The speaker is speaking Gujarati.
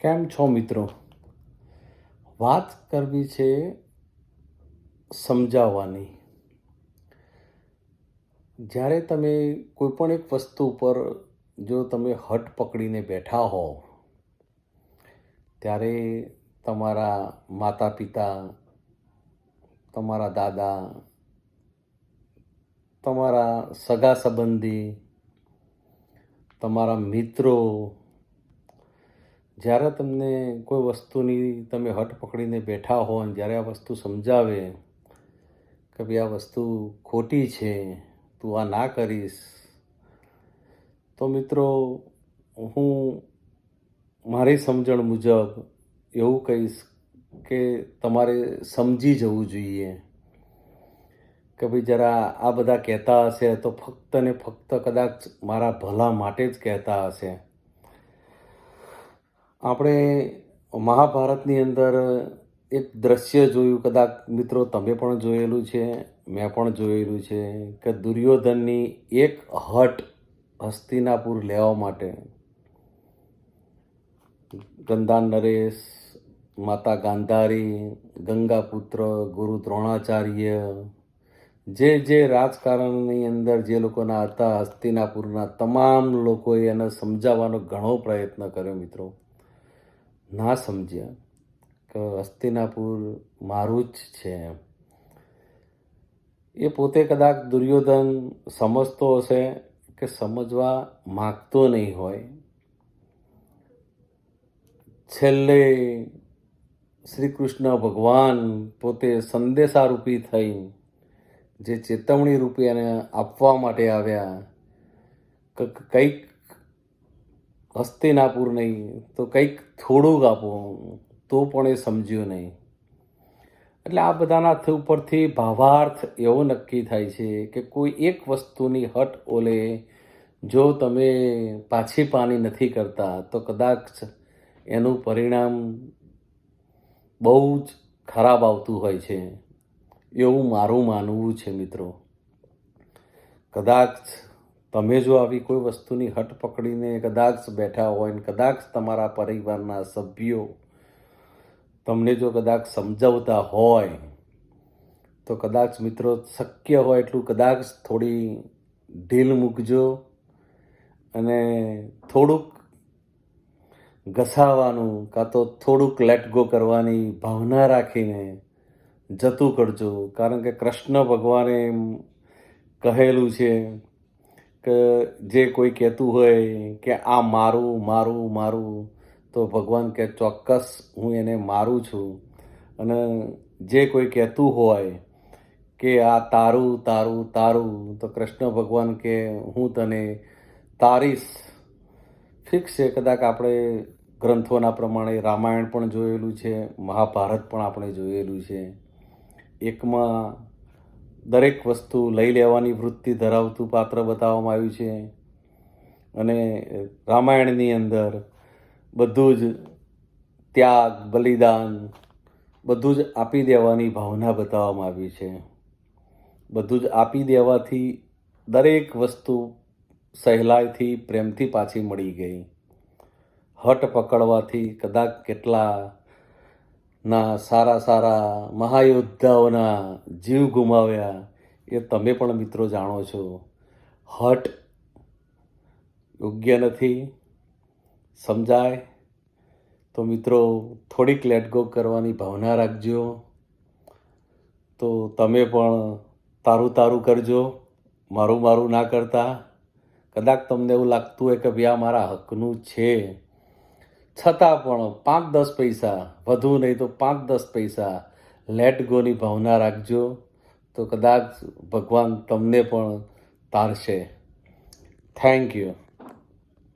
કેમ છો મિત્રો? વાત કરવી છે સમજાવવાની. જ્યારે તમે કોઈ પણ એક વસ્તુ પર જો તમે હઠ પકડીને બેઠા હો, ત્યારે તમારા માતા પિતા, તમારા દાદા, તમારા સગા સંબંધી, તમારા મિત્રો, જ્યારે તમને કોઈ વસ્તુની તમે હઠ પકડીને બેઠા હો અને જ્યારે આ વસ્તુ સમજાવે કે ભાઈ આ વસ્તુ ખોટી છે, તું આ ના કરીશ, તો મિત્રો હું મારી સમજણ મુજબ એવું કહીશ કે તમારે સમજી જવું જોઈએ કે ભાઈ જરા આ બધા કહેતા હશે તો ફક્ત ને ફક્ત કદાચ મારા ભલા માટે જ કહેતા હશે. આપણે મહાભારતની અંદર એક દ્રશ્ય જોયું, કદાચ મિત્રો તમે પણ જોયેલું છે, મેં પણ જોયેલું છે કે દુર્યોધનની એક હઠ હસ્તિનાપુર લેવા માટે ગંધા નરેશ, માતા ગાંધારી, ગંગાપુત્ર, ગુરુ દ્રોણાચાર્ય, જે રાજકારણની અંદર જે લોકોના હતા હસ્તિનાપુરના તમામ લોકોએ એને સમજાવવાનો ઘણો પ્રયત્ન કર્યો મિત્રો. ના સમજ્યા કે હસ્તિનાપુર મારું જ છે. એ પોતે કદાચ દુર્યોધન સમજતો હશે કે સમજવા માગતો નહીં હોય. છેલ્લે શ્રી કૃષ્ણ ભગવાન પોતે સંદેશારૂપી થઈ જે ચેતવણી રૂપે એને આપવા માટે આવ્યા કે કંઈક હસ્તિનાપુર નહીં તો કંઈક થોડુંક આપો, તો પણ એ સમજ્યો નહીં. એટલે આ બધાના ઉપરથી ભાવાર્થ એવો નક્કી થાય છે કે કોઈ એક વસ્તુની હઠ ઓલે જો તમે પાછી પાની નથી કરતા તો કદાચ એનું પરિણામ બહુ જ ખરાબ આવતું હોય છે, એવું મારું માનવું છે મિત્રો. કદાચ તમે જો આવી કોઈ વસ્તુની હઠ પકડીને કદાચ બેઠા હોય ને કદાચ તમારા પરિવારના સભ્યો તમને જો કદાચ સમજાવતા હોય તો કદાચ મિત્રો શક્ય હોય એટલું કદાચ થોડી ઢીલ મૂકજો અને થોડુંક ઘસાવાનું કાં તો થોડુંક લેટ ગો કરવાની ભાવના રાખીને જતું કરજો. કારણ કે કૃષ્ણ ભગવાને કહેલું છે કે જે કોઈ કહેતું હોય કે આ મારું મારું મારું, તો ભગવાન કે ચોક્કસ હું એને મારું છું. અને જે કોઈ કહેતું હોય કે આ તારું તારું તારું, તો કૃષ્ણ ભગવાન કે હું તને તારીશ. ફિક્સ છે. કદાચ આપણે ગ્રંથોના પ્રમાણે રામાયણ પણ જોયેલું છે, મહાભારત પણ આપણે જોયેલું છે. એકમાં દરેક વસ્તુ લઈ લેવાની વૃત્તિ ધરાવતું પાત્ર બતાવવામાં આવ્યું છે અને રામાયણની અંદર બધું જ ત્યાગ, બલિદાન બધું જ આપી દેવાની ભાવના બતાવવામાં આવી છે. બધું જ આપી દેવાથી દરેક વસ્તુ સહેલાઈથી પ્રેમથી પાછી મળી ગઈ. હઠ પકડવાથી કદાચ કેટલાના સારા સારા મહાયોદ્ધાઓના જીવ ગુમાવ્યા એ તમે પણ મિત્રો જાણો છો. હઠ યોગ્ય નથી. સમજાય તો મિત્રો થોડીક લેટ ગો કરવાની ભાવના રાખજો, તો તમે પણ તારું તારું કરજો, મારું મારું ના કરતા. કદાચ તમને એવું લાગતું હોય કે ભાઈ આ મારા હકનું છે, છતાં પણ 5-10 પૈસા, વધુ નહીં તો 5-10 પૈસા લેટ ગોની ભાવના રાખજો, તો કદાચ ભગવાન તમને પણ તારશે. Thank you.